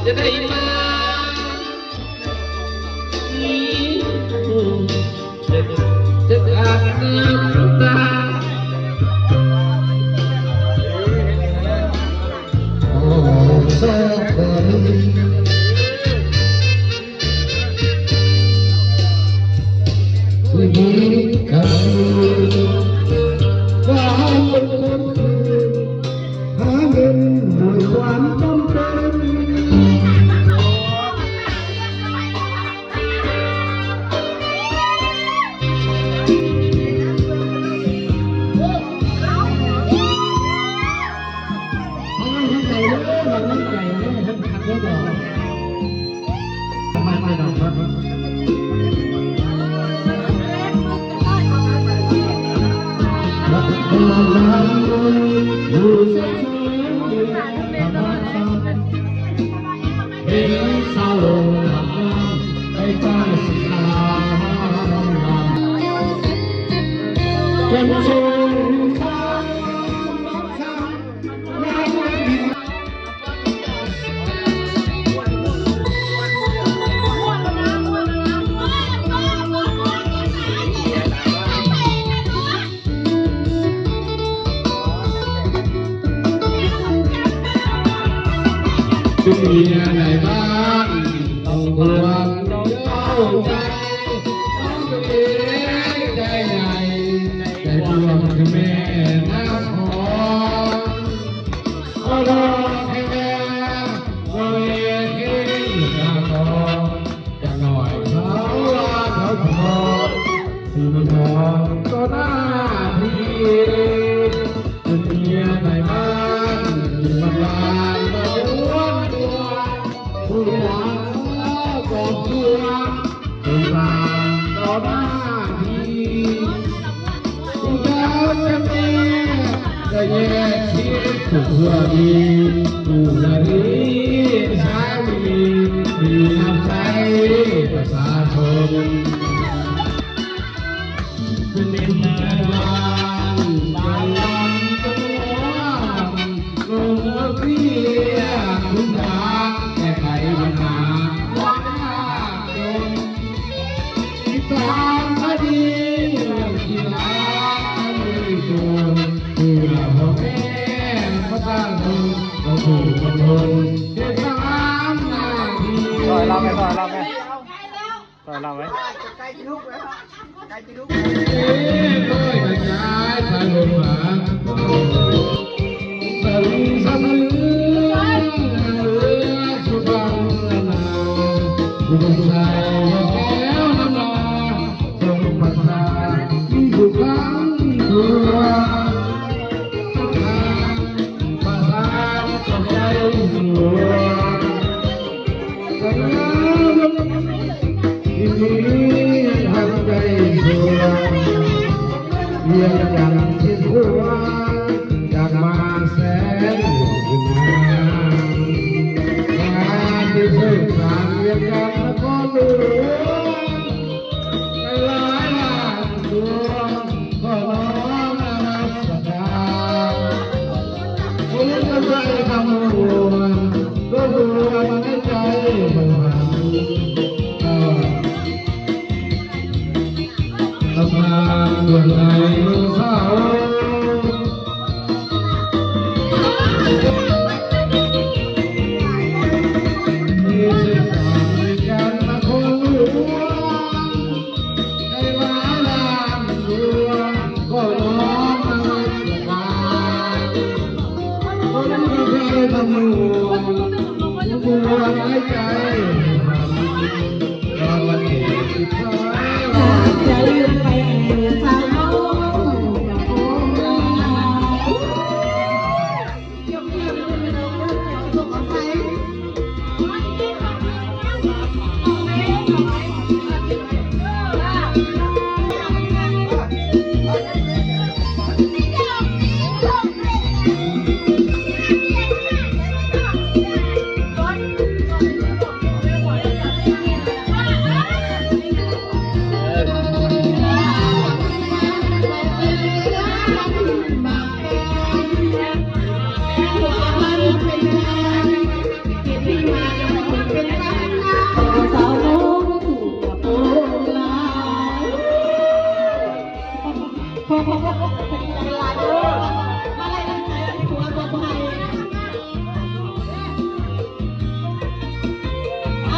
จะได้มาจะอาบน้ำตาโอ้โซเบอร์ผู้หญิงกับว่าเป็นคนหาเงินด้วยความจำเป็นเมียในบ้านต้องห่วงเข้าใจต้องเลี้ยงใจใหญ่ใจดวงคือแม่น้ำหอมก็รอให้แม่รอเลี้ยงข้าทองจะหน่อยเขาว่าเขาทองที่มันทองก็หน้าที่เป็นเมียในบ้านที่มันลานผู้หญิงก็ตัวเป็นบางต่อหน้าที่ผู้เจ้าจะมีจะแยกชีวิตผู้เพื่อดีผู้นารีสามีมีน้ำใจประชาชนเป็นเรื่องในวันบางวันตัวลงเรียนคุณตาแก้ไขปัญหาความยากจนที่ตามคดีเรื่องที่รักไม่จนผู้หลักพ่อแม่พระสร้างคนก็ถูกคนคนเจ็บช้ำหน้าที่ต่อยเราไหมต่อยเราไหมต่อยเราไหมใกล้จะลุกแล้วใกล้จะลุกเลยกระจายไปลงหลังสลึงสลึงสุบังนาผู้ชายแก้วน้ำลาทรงประสาที่อยู่ข้างตัวประสาก็ใจหัวแต่แล้วที่นี้ทำใจหัวเรียนอย่างที่หัวจากมาแสนขึ้นมา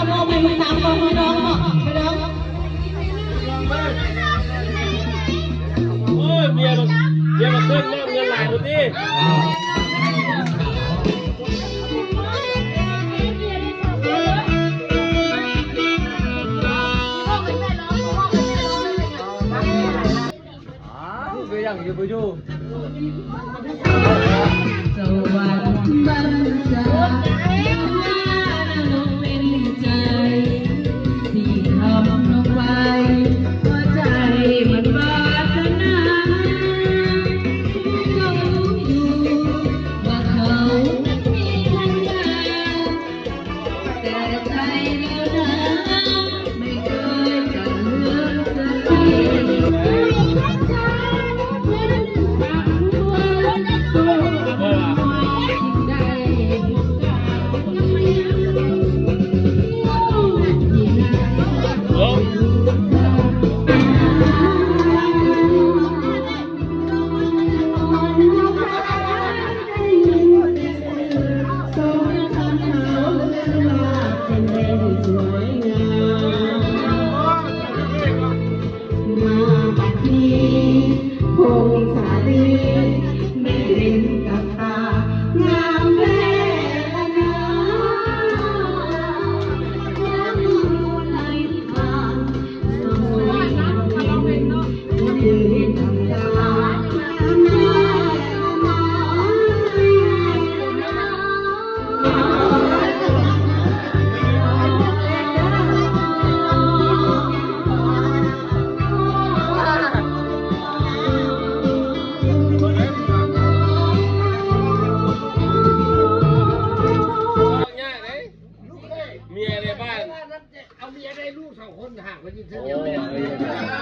มองไปตามมองไปน้องไปน้อง โอ้ยเมียมาขึ้นเงินหลายคนดิคืออย่างอยู่ไปดูสวัสดีบังจาลงเป็นใจที่ทำลงไปหัวใจมันบาดนาเขาอยู่ว่าเขามีทันยาแต่ใจเราไม่เคยจะเลือกสักทีเมียในบ้าน เอาเมียได้ลูก2 คนห่างกันยิ่งเท่า โอ้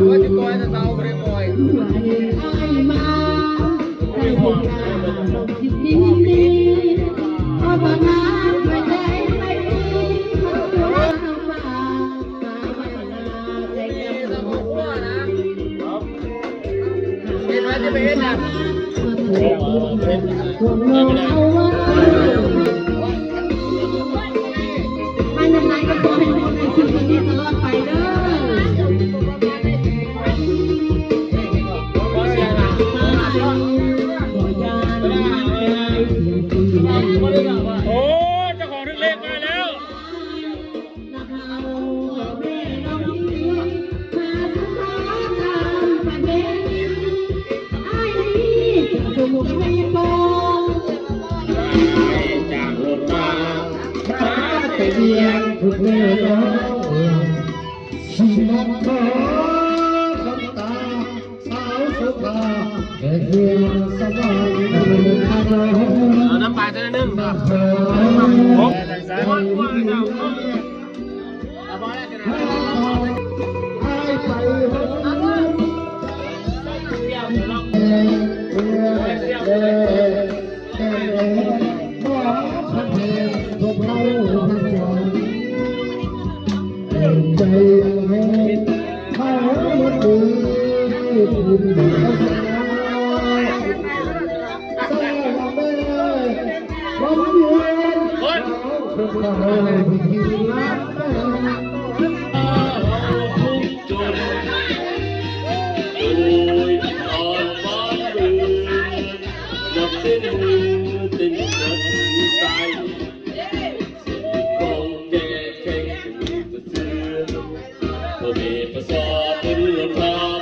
ว่าจะปล่อยแต่เตาไม่ได้ปล่อยเห็นไหมจะไปเห็นนะมันยังไงก็ขอให้คนในชีวิตนี้ตลอดไปเด้อโอ้เจ้าของถึงเลขมาแล้ว จากรถมาแต่เดียงทุกเมื่อชีวิตขอคำตาสาวสุภาแค่เพียงสวรรค์เอาน้ำปลาจะได้นึ่งครับโอ้ใจให้เขาหมดดีประสอบเป็นเรื่องราว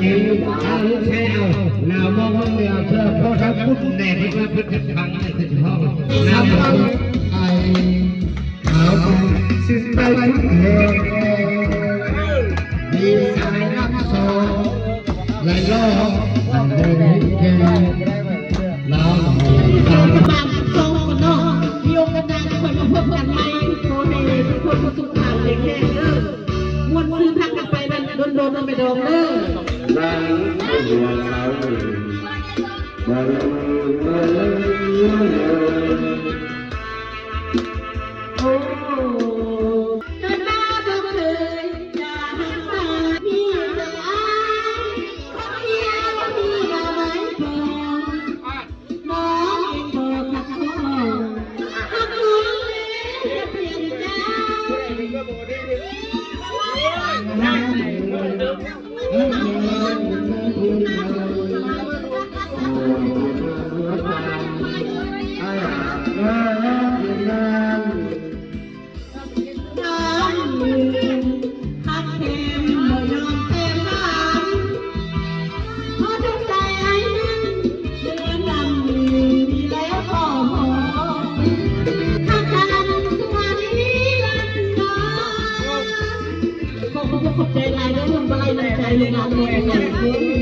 จีเอาแซวเรามองเรือเพื่อพ่อทั้งพุทธแดดที่เพื่อพุทธทางในสิทธิห้องน้ำฟังไอเอาสิสไปทุกเรื่องมีสายน้ำโซ่ไหลล่ออันเดินเก่งเราทำ บางทรงคนนอกมีโอกาสได้คนมาพบกันไหมโทรให้ทุกคนทุกทางเลยแค่เด้อมวนซื้อพักกันไปนั่นโดนๆไปโดนเด้อโอ้เดินมาบ่เคยจะหักษาพี่จะอายคนเดียวพี่เอาไว้พอน้องเองบอกหักคอหักหนูจะเปลี่ยนใจน้องลืมหักเข็มบ่ยอมเต็มบ้านเพราะทุกใจไอ้นั้นเดือนดำมีแล้วก็พอถ้ากันตัวนี้กันน้องขอบใจหลายเด้อทำอะไรในใจเลยนะโยน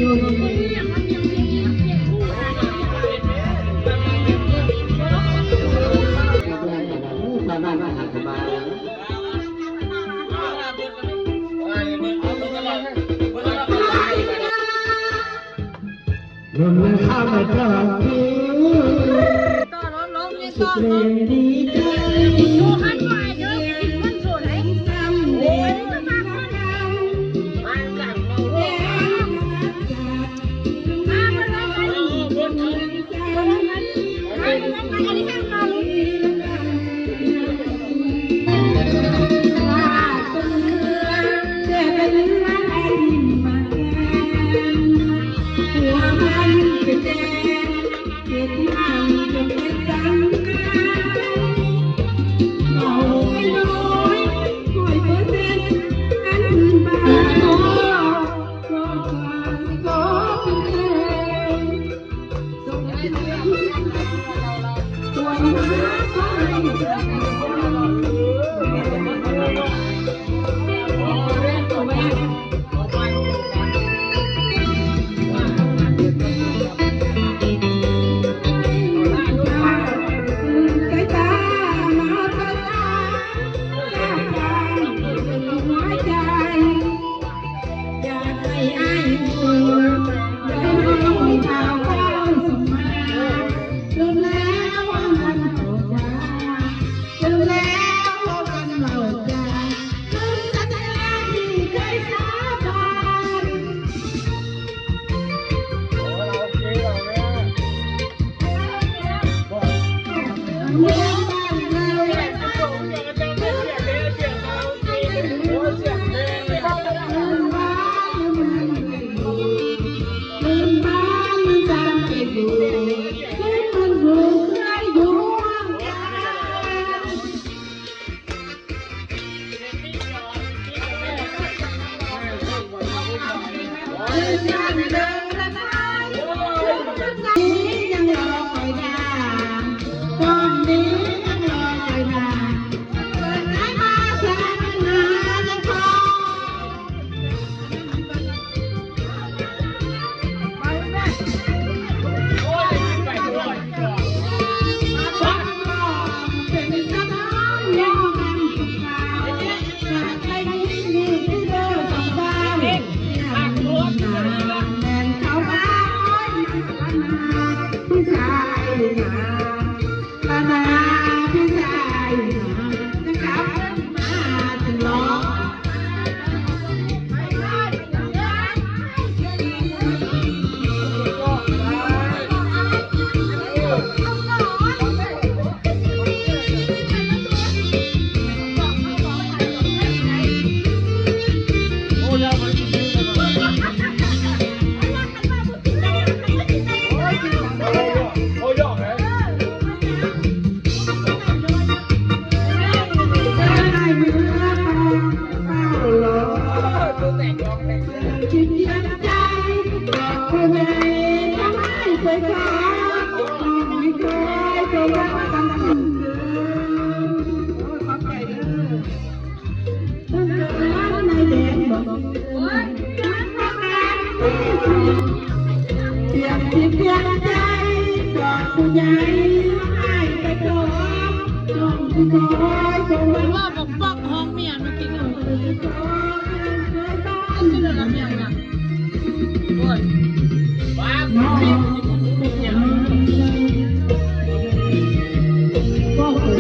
โยนลมข้ามมาจากที่สุดเร็วดีใจเข้ามา เพียงที่เพียงใจดอกผู้ใหญ่ให้ไปโดนจงที่คอยคงไว้ว่าบอกฟังห้องเมียมันกินหนูชื่ออะไรเมียนะโอ้ยบ้าน้องก็เคย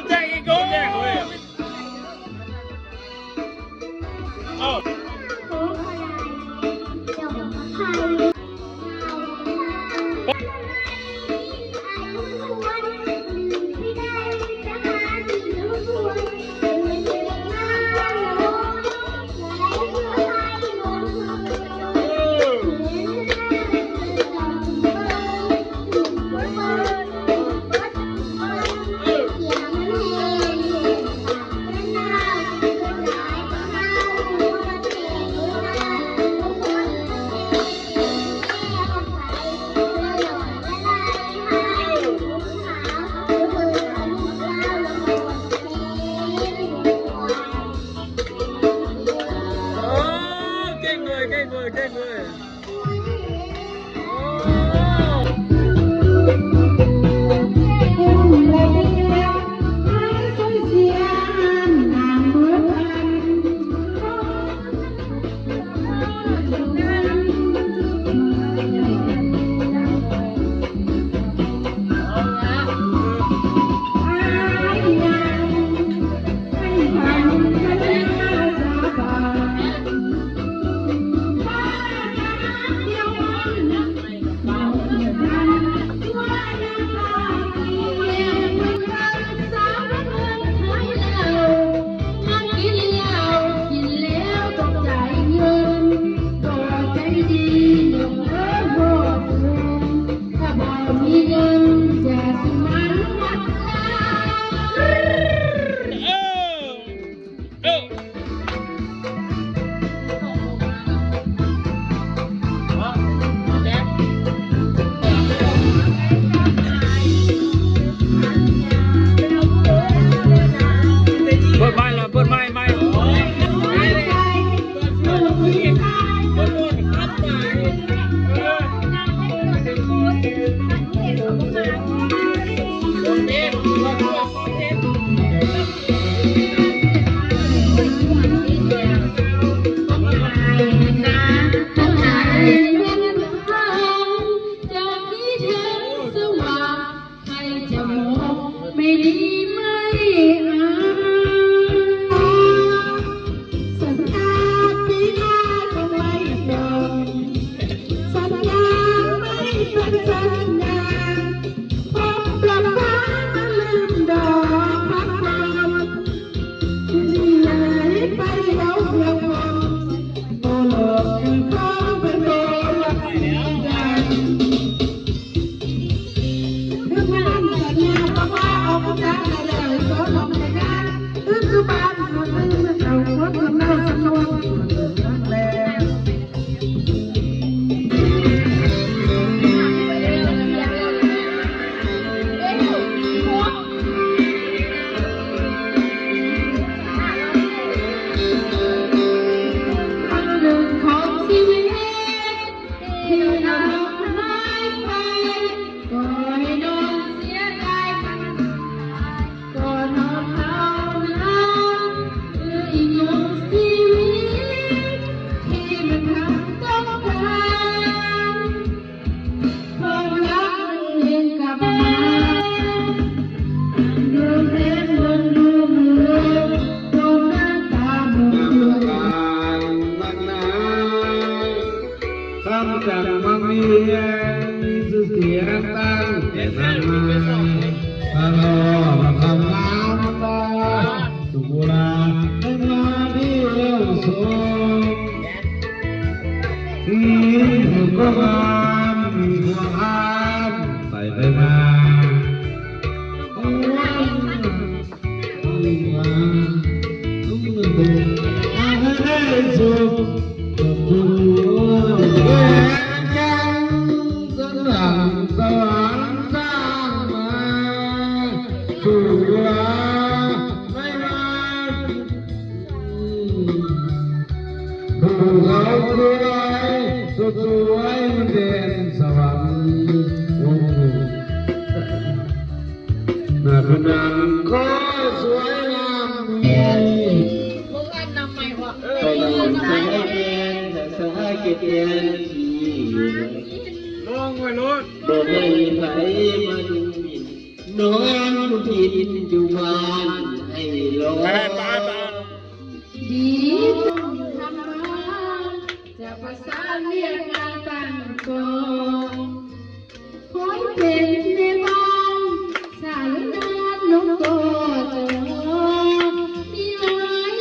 แจ้งอีกคนแจ้งเลยอ้าว เก่งเลยเก่งเลยเก่งเลยเปิดไม้ไม้ไม่ดีไม่สัญญาปีหน้าคงไม่เดินสัญญาไม่เป็นสัญญาพบปรับฟ้ามาลืมดอกพักผ่อนที่ไหนไปเราเพียงพอโอ้โลกยังคงเป็นโลกละกันถึงนั้นสัญญาบอกว่าเอาไปได้เลยโสดลงในงานถึงคือบ้านคนนึงเราคนคนนั้นสนุกรักแล้วหนึ่งของชีวิตที่เราหายไปก็ให้โดนเสียใจก็นอนเท่านั้นคืออีกหนึ่งชีวิตที่มันทำต้องการความรักมันเองกลับมาดูเพลงบนดูมือโดนหน้าตาหมดเลย ทำจากมังมีมีสุเสียงตั้งแต่นานมาตลอดคำน้ำตาสุกุลาให้มาที่เร็วสูงที่ถูกก็งามมีหัวอานใส่ไปมาทุกเงินมาให้ได้สุขกับทุก นังก็สวยงามดี พวกอันนำใหม่หัว ไปลองสายเอ็นสายเกตเอ็นที่ ลงไว้รถ บ่ให้ไผมันบินน้องกินอยู่บ้านให้รอ ไปไปไป ดีต้องทำมาจะประสานเรียกงานตั้งก่อนคอยเป็นในบ้านสายนานลงก็จะมีไว้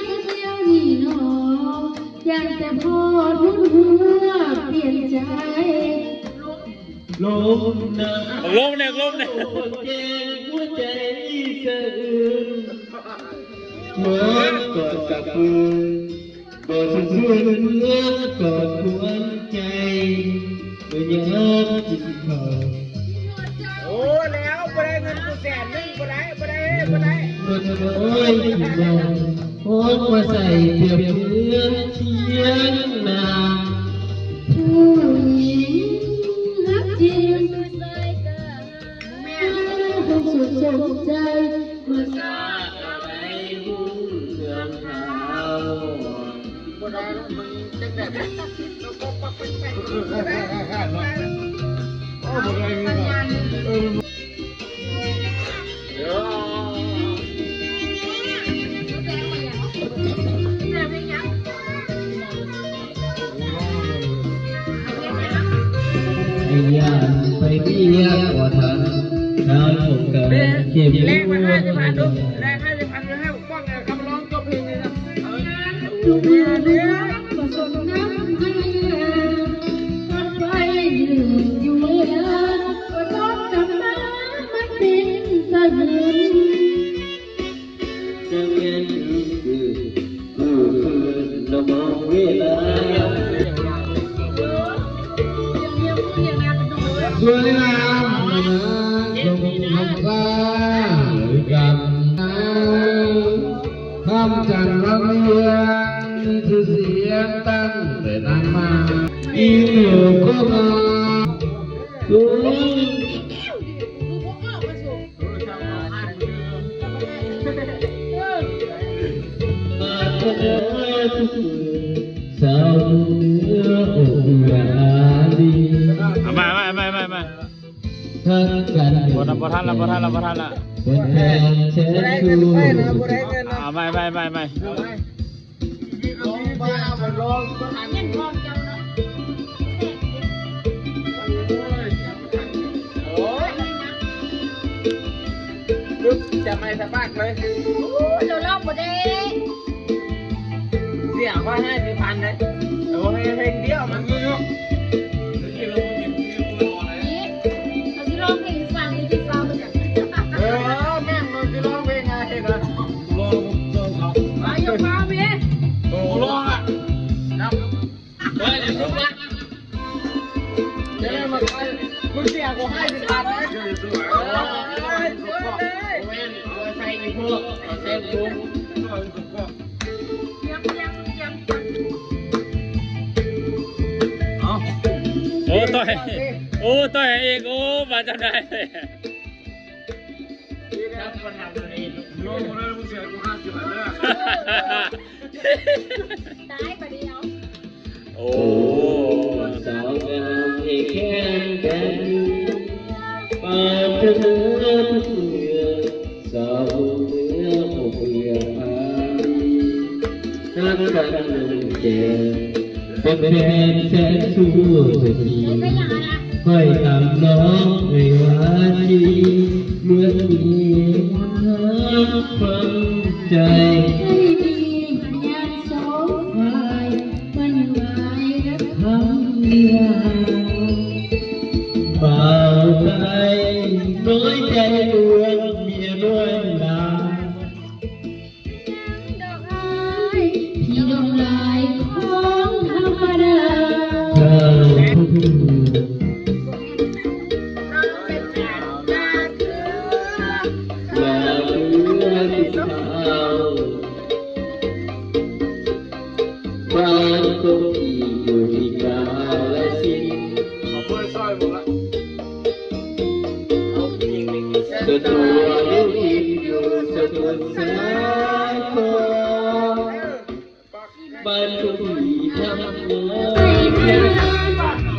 ก็เที่ยวนี่หนออยากแต่พอรุ่นหัวเปลี่ยนใจ ลมนะ ลมเนี่ยลมเนี่ย เจ็บหัวใจสะอื้นเหมือนกอดกับปืนกอดสุดเหมือนกอดหัวใจเมื่อยามกินข้าว โอ้แล้วบ่ได้เงินกู100,000บ่ได้บ่ได้บ่ได้ บ่น้อยที่มองโอ้มาใส่เปรียบเหมือนเทียงนา ผู้หญิงรักจริงแม่คงสุดสนใจเมื่อสา อะไรหุ้นเรื่องราว บ่ได้มึงจังได๋แล้วก็ปักเป็นแป้งบ่ได้โอ้บ่ได้เงินเดี๋ยว ไอ้ยาไปเรียกว่าทันนานผมกันเก็บ แรงมา50,000ดูแรง50,000ให้ผมป้องคำร้องจบเพลงเลยนะ ดูเรือเรือก็สนน้ำให้รถไฟยืนอยู่เรือก็รถกลับมามันเป็นสะหืน จะเวียนคือเรามองเวลาสวยงามลงคำฟ้าหรือกันคำจันทร์รังเรืองคือเสียงตั้งแต่นานมาอีเหลือก็มาดูมาเธอทุกคืนสาวเนื้ออกเรือดี มาทั้งกัน บ่ทันละเป็นแฟนเชิญชู ไม่ จะไม่สบายเลย เราลอกหมดเลย เสียว่า50,000เลยโอ้ยเพลงเดียวมันยุ่ง เราที่ลองเพลงฟังที่ฟัง แม่งมันจะร้องเพลงไงกันร้องเขา มาอยู่ฟังเมีย โอ้ร้องอ่ะนับเฮ้ยเดี๋ยวทุกวันเดี๋ยวมาใครมึงเสียกู50,000นะเดี๋ยวทุกวันใส่ในพวกใส่ถุงโอ้ต่อยโอ้ต่อยเองโอ้มาจำได้เลยโน้ตเลยมึงเสียกู50,000เลย ตายไปเดียว โอ้ สาวงามที่แข็งแกร่งปานเธอทุกเมื่อสาวเนื้ออกเรืออานักกันหนึ่งเจเป็นแฟนแสนสู้สุดทีค่อยทำน้องให้หวานดีเหมือนมีมนต์รักฝังใจ ให้ดีงานสองฝ่ายมันหมายรักคำเดียว เบาใจน้อยใจดวงเมียด้วยลา ดอกไม้ที่ดอกลายของธรรมดา เธอผู้ เราเป็นแฟนกันคือ อย่าเลือที่เท้าบ้านก็ที่อยู่ที่กาลสินธุ์ ขอเพื่อนซอยหมดละ ตัวนิ้วหิน สายคอบ้านทุ่งทำนา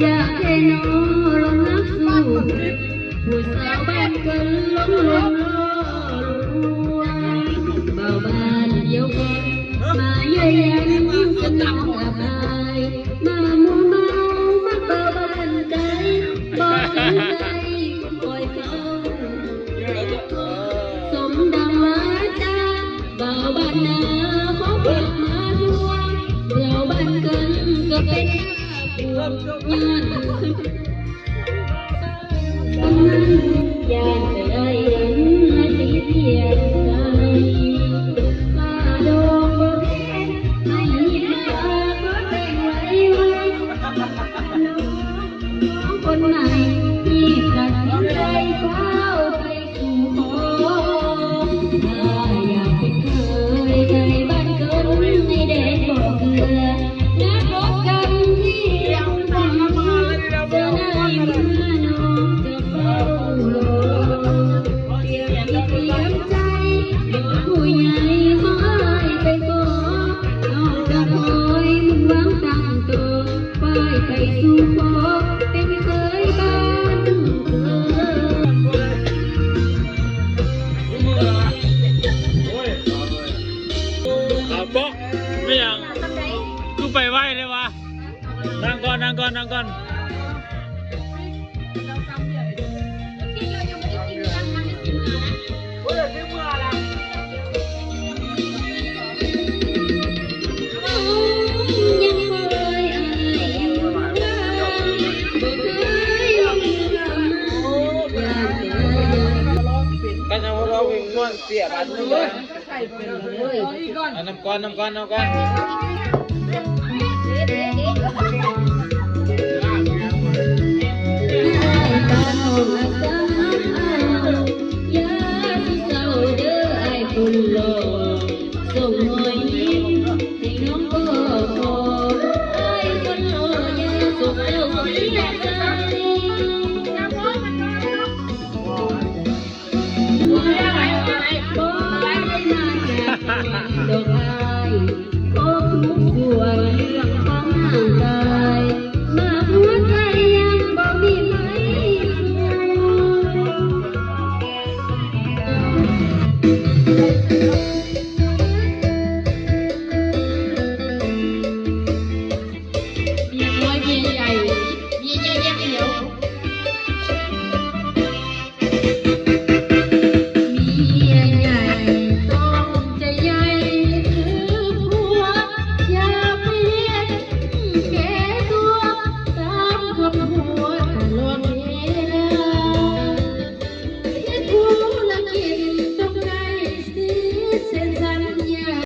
อยากให้น้องลงนักสู้ผู้สาวบ้านกันล้มลงลวงเบาบ้านเดียวกันมาเย้ยยันสนองอับอายมามัวเมามาเบาบ้านไกลบอกถึงใจคอยเฝ้าสมดังวาจาเบาบ้านนาขอเปิดมาทวงเราบ้านกันก็เป็นย้อนอยากจะได้เห็นนาทีเพียงใจมาดองบ่เห็นไม่มาขอแต่งไว้น้องคนใหม่ที่ตัดสินใจเข้าไปสู่ขอถ้าอยากเป็นเคยในบ้านเกิดในแดนบ่อเกลือนักรบกันที่ยังฟังจะได้มาน้องจะเฝ้ารอเตรียมจิตเตรียมใจบอกผู้ใหญ่ขอให้ไปขอน้องจะคอยมุ่งหวังตั้งตัวไปสู่ขอเป็นเคยบ้านเกิด เอาโป๊ะไม่ยังกูไปไหวเลยวะนั่งก่อนนั่งก่อนนั่งก่อน ยังคอยอายอยู่บ้านบ่เคยลงคำอยากจะ กันเอาเราวิ่งนวลเสียบัตรนึงเลย เลย น้ำก้อนน้ำก้อนน้ำก้อน ตาน้องอาสาอย่าสิเศร้าเด้อไอ้คนหล่อส่งรอยยิ้มให้น้องก็ขอไอ้คนหล่ออย่าส่งเศร้าเสียใจ